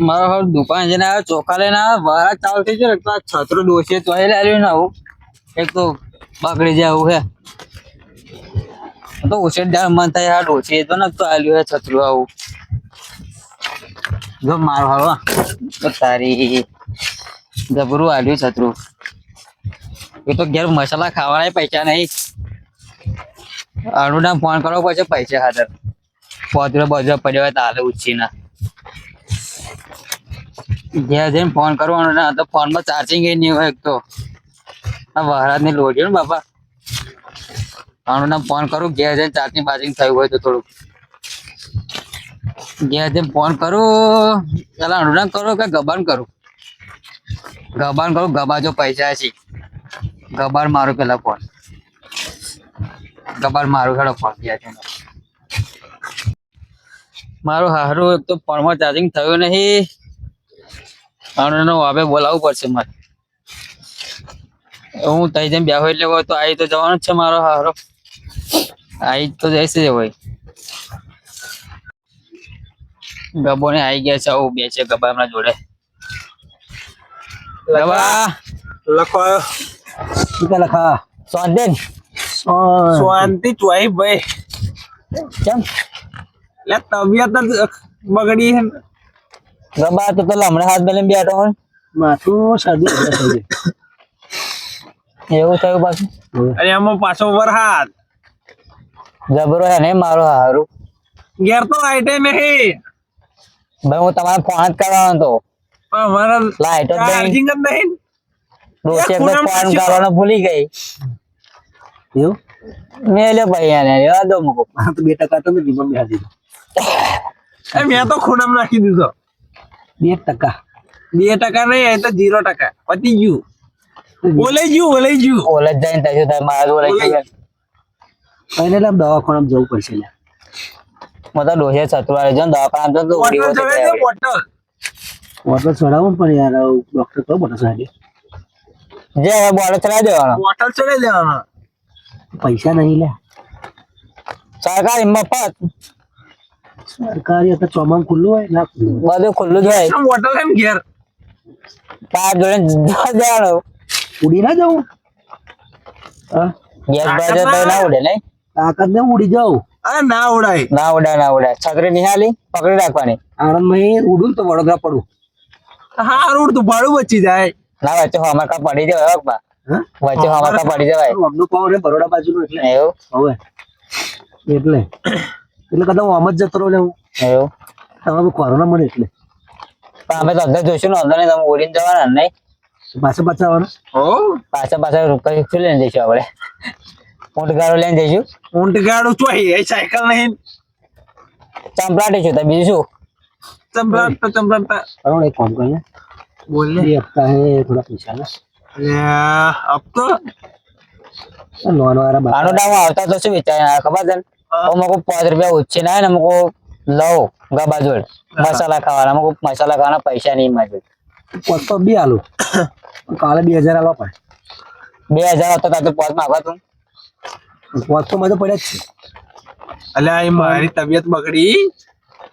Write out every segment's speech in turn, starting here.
મારો હવે દુકાન જઈને આવ્યો, ચોખા લઈને આવ્યો, વારા ચાલુ થઈ ગયો એટલે છતરો ડોસીએ તો લાવ્યું ને આવું એક તો બગડી જાય આવું હે તો ઉછેરદાર મન થાય આ ડોસીએ તો નતો આલ્યું હે છતરું આવું જો મારો હાલો તો તારી જબરું આલ્યું છતરું એ તો ઘેર મસાલા ખાવાના પૈસા નહીં અરુણા ફોન કરવો પડશે પૈસા હાજર પોતરો બધો પડ્યો હોય તાલે ઉછીના ઘેર જઈને ફોન કરવાનો ના તો ફોન માં ચાર્જિંગ નહીં હોય એક તો આ વહરાજ ને લોડ્યો ને બાપા અરુણા ફોન કરું ઘેર જઈને ચાર્જિંગ બાર્જિંગ થયું હોય તો થોડુંક ઘેર જઈને ફોન કરું પેલા અરુણા કરો કે ગબાન કરું ગબા જો પૈસા છે ગબાર મારું પેલા ફોન ગબાર મારું ખેડો ફોન ગયા છે મારું હારું એક તો ફોનમાં ચાર્જિંગ થયું નહીં અરુણનો હવે બોલાવવું પડશે મારે હું તઈ જેમ બેહો એટલે હોય તો આવી તો જવાનું જ છે મારો હારો આવી તો જઈશે જ હોય ગબો ને આવી ગયા છે આવું બે છે ગબા હમણાં જોડે ગબા લખો શું લખા શાંતિ શાંતિ ચોઈ ભાઈ કેમ લે તબિયત જ બગડી છે ગબા તો પેલા હમણાં હાથ બેલીને બેઠો હોય માથું શરદી થઈ એવું થયું પાછું અને એમાં પાછો વરહાદ જબરો હે ને મારો હારું ઘેર તો લાઈટે નહીં ભાઈ હું તમારે ફોન જ કરવાનો તો પણ મારા લાઈટ જ નહીં ચાર્જિંગ જ નહીં રોશે ફોન કરવાનો ભૂલી ગઈ એવું મેં લે ભાઈ યાર રેવા દો મુકો તો 2% તો મેં જીવન બેસી દીધો મેં તો ખૂણામાં નાખી દીધો 2% 2% નહીં એ તો 0% પતી ગયું ઓલાઈ ગયું ઓલે જ જઈને થયું થાય મારા ઓલે એને લમ દવાખાનામાં જવું પડશે લે હું તો ડોસે સતુવારે જો દવાખાના તો ઉડી બોટલ ચડાવું પણ યાર ડોક્ટર કહો બોટલ ચડાવી જે હવે બોલે ચડાવી દેવાનો બોટલ ચડાવી દેવાનો પૈસા નહીં લે સરકારી મફત સરકારી અત્યારે ચોમામ ખુલ્લું હોય ના બધું ખુલ્લું જ હોય બોટલ એમ ઘેર તાર જોડે જવાનો ઉડી ના જવું ગેસ બાજુ તો ના ઉડે નહીં તાકાત ને ઉડી જાવ અરે ના ઉડાય ના ઉડાય છત્રી નિહાલી પકડી રાખવાની આણંદમાં ઉડું તો વડોદરા પડું હા ઉડ તો ભાડું બચી જાય ના વચ્ચે હમાકા પડી જવાય બાપા વચ્ચે હમાકા પડી જવાય અમનું પાવ રે બરોડા બાજુનું એટલે એવું હવે એટલે કદાચ હું આમ જ જતો રહું લેવું એવું તમારું કોરોના મળે એટલે પણ અમે તો અંદર જોઈશું ને અંદર તમે ઉડીને જવાના નહીં પાછા આવવાના પાછા રૂપિયા લઈને જઈશું આપણે ઊંટ ગાડો લઈને જઈશું ઊંટ ગાડું ચોઈ સાયકલ નહીં ચંપલાટી છું બીજું શું चंपला एक काम करना बोलने ये अपना है थोड़ा पैसा ना अब तो लोन वाला આનો ડામ આવતા તો શું વિચાર ખબર છે અમુક 5 રૂપિયા ઉછે ના ને અમુક લઉં ગબા જોડ મસાલા ખાવાના અમુક મસાલા ખાવાના પૈસા નહીં મળે પોસ્તો બી આલો કાલે 2000 આલવા પડે 2000 હતો તો પોસ્ટ માં તું પોસ્તો માં તો પડ્યા જ છે અલ્યા આ મારી તબિયત બગડી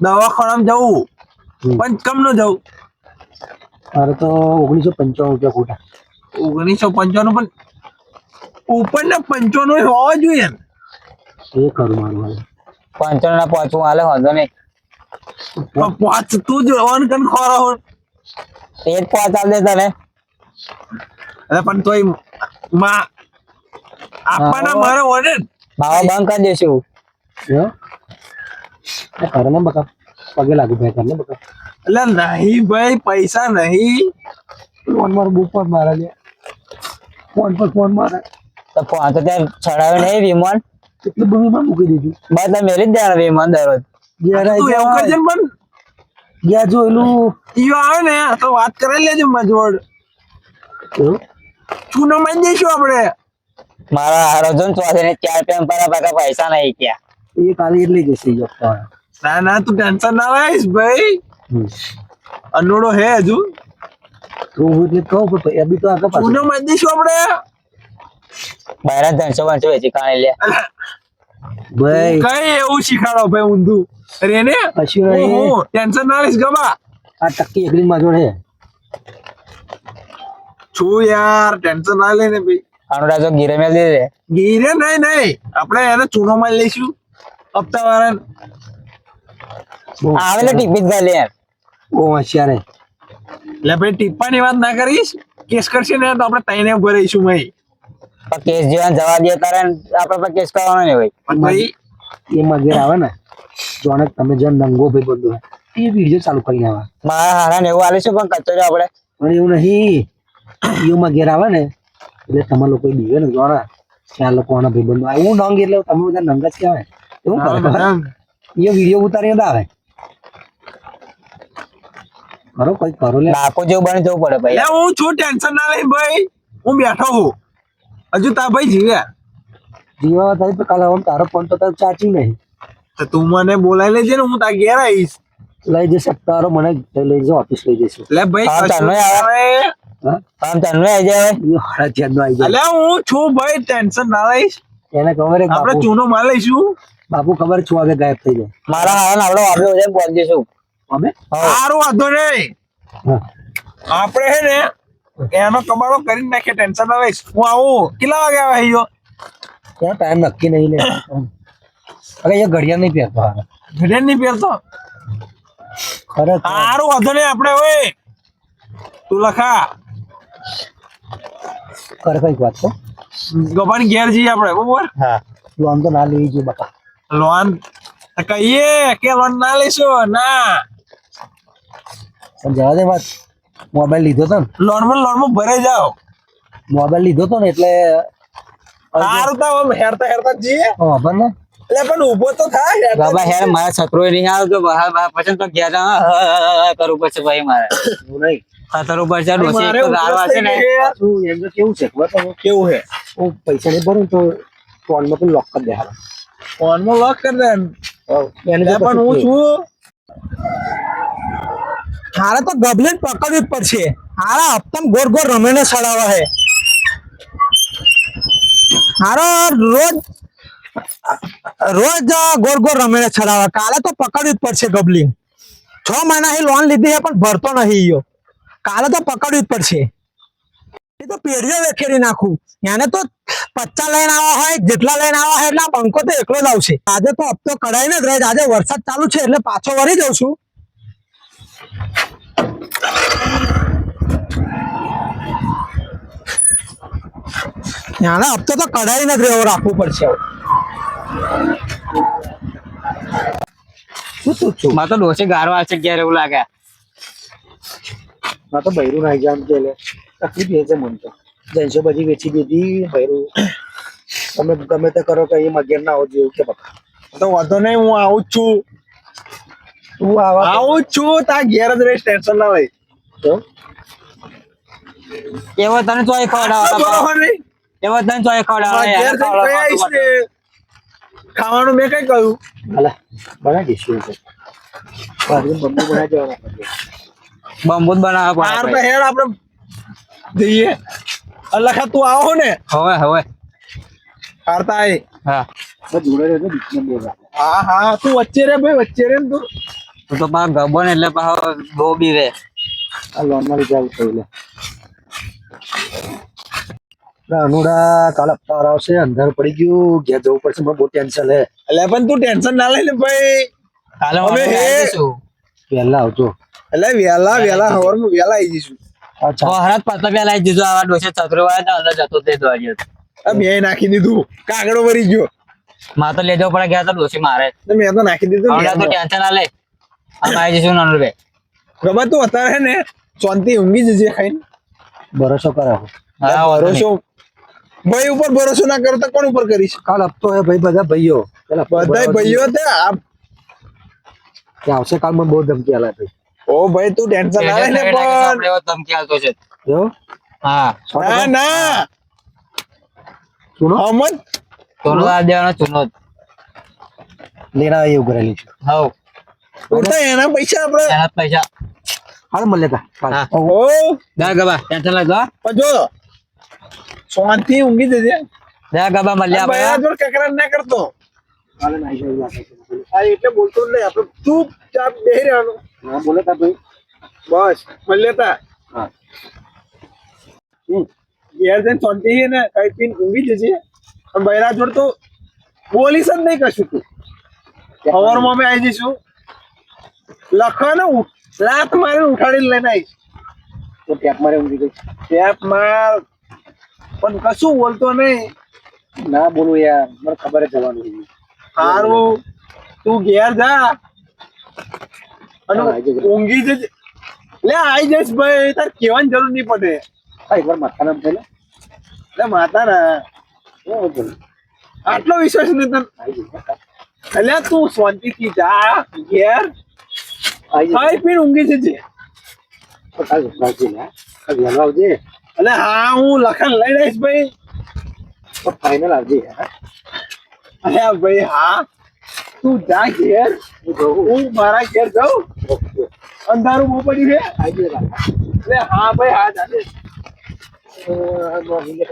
દવાખાનામાં જવું પણ કમ નો જવું અરે તો 1995 રૂપિયા ખોટા 1995 પણ ઉપર ને 95 હોવા જોઈએ એ કરું મારું 55 ના પહોંચવું હાલે વાંધો નહીં પાંચ તું જ ઓન કન ખોરા હો એક પહોંચ આલ દે તને અરે પણ તોય માં આપવાના મારે ઓર્ડર માવા બંધ કરી દેશું કરે બકા પગે લાગુ ભાઈ કરને બકા એટલે નહીં ભાઈ પૈસા નહીં ફોન માર બુક પર મારા લે ફોન મારા તો ફોન તો ત્યાં છડાવે નહીં વિમાન એટલે બુક માં મૂકી દીધું બધા મેલી જ દેવાના વિમાન દરરોજ તું એવું કરજે પણ ગયા જોયેલું ઈયો આવે ને તો વાત કરી લેજો માં જોડ ચૂનો મારી દઈશું આપણે મારા હારો જોન તો ને 4 પેમ પર પૈસા નહીં ક્યાં એ કાલે એટલે જશે ના તું ટેન્શન ના લઈશ ભાઈ અનોડો હે હજુ તો હું એટલે કહું પણ અભી તો આગળ પાછું ચૂનો મારી દઈશું આપણે બહાર 350 વેચી કાણે લે ભાઈ કઈ એવું શીખાડો ભાઈ ઊંધું અરે ને કશું નહીં. ટેન્શન ના લઈશ ગબા આ ટક્કી એકલી માં જોડે છું યાર ટેન્શન ના લે ને ભાઈ અનુરાગ જો ગીરે મેલ દે ગીરે નહીં આપણે એને ચૂનો માં લઈશું હપ્તા વાળા આવેલે ટીપી જ ગાલે યાર બહુ હોશિયાર હે. એટલે ભાઈ ટીપ્પાની વાત ના કરીશ કેસ કરશે ને તો આપણે તઈને ભરાઈશું ભાઈ પણ કેસ જીવન જવા દે તારે આપડે પર કેસ કરવાનો ને ભાઈ પણ ભાઈ એ મગેર આવે ને જોને તમે જો નંગો ભાઈ બંધો એ વિડીયો ચાલુ કરીને આવે મારા હારા ને એવું આલીશું પણ કચોરી આપડે પણ એવું નહીં એવું મગેર આવે ને એટલે તમે લોકો બીવે ને જોને કે આ લોકો આના ભાઈ બંધો એવું નંગ એટલે તમે બધા નંગ જ કહેવાય એવું કરે ખબર? એ વિડીયો ઉતારીને તો આવે કરો કઈ કરો લે ડાકો જેવું બની જવું પડે ભાઈ લે હું છું ટેન્શન ના લઈ ભાઈ હું બેઠો હું હજુ તા ભાઈ જીવ્યા જીવા થાય તો કાલે હવે તારો ફોન તો તારે ચાચી નહીં તો તું મને બોલાવી લેજે ને હું તા ઘેર આવીશ લઈ જશે તારો મને લઈ જજો ઓફિસ લઈ જઈશું લે ભાઈ હા, કશું ચાલો યાર. નહીં. હા આમ તને આવી જાય એ હાડા ધ્યાન આવી જાય અલે હું છું ભાઈ ટેન્શન ના લઈશ એને ખબર હે કે આપણે બાપુ ચૂનો માં લઈશું બાપુ ખબર છું આગળ ગાયબ થઈ જાય મારા હારા ને આપડે વાપરે ઉદય પહોંચી જઈશું અમે સારું વાંધો નહીં હા આપણે હે ને એનો કબાડો કરી નાખીએ ટેન્શન ના લઈશ હું આવું કેટલા વાગે આવે અહીંયા ત્યાં ટાઈમ નક્કી નહીં ને અરે એ ઘડિયાળ નહીં પહેરતો હારે ઘડિયાળ નહીં પહેરતો ખરેખર સારું વાંધો નહીં આપણે હવે તું લખા કર કઈક વાત તો ગભાની ઘેર જઈએ આપણે બરોબર હા લોન તો ના લેવી જોઈએ બકા લોન કહીએ કે લોન ના લઈશું ના પણ જવા દે વાત મોબાઈલ લીધો તો ને લોનમાં ભરાઈ જાઓ મોબાઈલ લીધો તો ને એટલે સારું તો આમ હેરતા જઈએ ખબર ને એટલે પણ ઊભો તો થાય હેરતા બાબા હેર મારા છતરો નહીં આવતો બહાર બહાર પછી તો ઘેર કરવું પડશે ભાઈ મારે એવું નહીં ખતરો પડશે ડોસી મારે એક તો દારૂ ઉપવાસ હશે ને થઈ ગયો. શું એમ તો કેવું છે ખબર તમને? કેવું હે હું પૈસા નહીં ભરું ને તો ફોનમાં પણ લોક કરી દે હારે ફોનમાં લોક કરી દે એને એટલે જો પણ કશું હું થયું. છું હારે તો ગબલેટ પકડવી જ પડશે હારા હપ્તમ ગોર ગોર રમેને સડાવા હે હારો રોજ રોજ ગોર ગોર રમેને સડાવા કાલે તો પકડવી જ પડશે ગબલી 6 મહિનાથી લોન લીધી છે પણ ભરતો નહીં ઈયો કાલે તો પકડવી જ પડશે એ તો પેઢીઓ વેખેરી નાખું એને તો 50 લઈને આવા હોય જેટલા લઈને આવા હોય એટલા બંકો તો એકલો જ આવશે આજે તો હપ્તો કઢાઈને જ રહે આજે વરસાદ ચાલુ છે એટલે પાછો વળી જાઉં છું નાના હપ્તો તો કઢાઈને જ રહેવો રાખવું પડશે હવે. શું તું છું મારે તો ડોસી ગારવા છે ઘેર એવું લાગે માં તો બૈરું નાઈ જામ કે લે તકલીફ એ છે મને તો જઈશો બધી વેચી દીધી બૈરું તમે ગમે તે કરો કે અહીં મગેર ના આવજો એવું કે બકા તો વાંધો નહીં હું આવું જ છું તું આવા આવું જ છું તા ઘેર જ રહીશ ટેન્શન ના લઈ તો એવો તને ચોય ખવડાવવા બરોબર નહીં એવો તને ચોય ખવડાવવા ઘેર યાર જઈને કઈ આવીશ ને ખાવાનું મેં કઈ કહ્યું હાલા બનાવી દઈશું તો બાજુ બમ્બુ બનાવી દેવાના બંબૂત બનાવવા હાર તો પડે હેડ આપણે જઈએ અલખા તું આવો ને હવે હવે હારતા આય હા બસ જોડે રહેજો બીજને બોલા હા તું વચ્ચે રે ભાઈ વચ્ચે રે ને તું તું તો પાછો ગબો ને એટલે પાછો બહુ બીવે આ લોન માં લીધા થઈ લે અનુડા કાલ હપ્તા આવશે અંધાર પડી ગયું ઘેર જવું પડશે મને બહુ ટેન્શન હે એટલે પણ તું ટેન્શન ના લઈ ને ભાઈ કાલે અમે અમે હે- પહેલા આવજો એટલે વેલા હવારમાં વેલા આવી જઈશું અચ્છા હરાત પાછા પેલા લાવી દીધો આવા ડોસે છતરો વાળા અંદર જતો તે દોડ્યો આ બે નાખી દીધું કાગડો ભરી ગયો મારે તો લેજો પડે ગયા તો ડોસી મારે તો મેં તો નાખી દીધું હવે તો ટેન્શન ના લે આમ આવી જઈશું નાનું બે ગમે તું અત્યારે ને શાંતિ ઊંઘી જજે ખાઈને ભરોસો કરાવો હા ભરોસો ભાઈ ઉપર ભરોસો ના કરો તો કોણ ઉપર કરીશ કાલ હપ્તો હે ભાઈ બધા ભાઈઓ પેલા બધા ભાઈઓ હતા કે આવશે કાલ મને બહુ ધમકી આલા ભાઈ ઓ ભાઈ તું ટેન્શન ના લે ને પણ આપણે એવો ધમકી આલતો છે જો હા ના સુનો અમન ચૂનો આ દેવાનો ચૂનો જ. લેના એવું કરેલી છે હવ ઉડતા એના પૈસા આપણે એના જ પૈસા હાલ મળે તા કાલ હા ઓ દા ગબા ટેન્શન લાગતો હા? પણ જો શાંતિ ઊંઘી જજે દા ગબા મળ્યા ભાઈ આપણે જોડ કકરાટ ના કરતો કાલે નાઈ જવું લાગે છે. હા એટલે બોલતો જ નહીં આપણે ચૂપચાપ બેહી રહેવાનું હા બોલો તા ભાઈ. બસ મળ્યા તા હા ઘેર જઈને શાંતિ છે ને કઈ પીને ઊંઘી જજે અને બૈરા જોડ તો બોલીશ જ નહીં કશું તું સવારમાં અમે આવી જઈશું લખવાનું લાત મારીને ઉઠાડીને લઈને આવીશ તો ટેપ મારે ઊંઘી ગઈ. ટેપ માર પણ કશું બોલતો નહીં ના બોલું યાર મને ખબર જ જવાનું છે. સારું તું ઘેર જા અને હા, આવી જજે. ઊંઘી જજે લે આવી જઈશ ભાઈ તાર કહેવાની જરૂર નહીં પડે હા એકવાર માથા નામ થયેલા એટલે માતા ના બરાબર બોલો. આટલો વિશ્વાસ નહીં તને આવી જશે. એટલે તું શાંતિથી જા ઘેર આવી જશે. ખાઈ પીને ઊંઘી જજે તો કાલે આવજે ને, હા? કાલે વહેલો આવજે એટલે હા હું લખન લઈ જઈશ ભાઈ તો ફાઇનલ આવજે, હા? અરે ભાઈ હા તું જા ઘેર હું જઉં. હું મારા ઘેર જાઉં ઓકે. અંધારું બહુ પડ્યું છે આવી જશે. એટલે હા ભાઈ હા જાને નોંધી લે.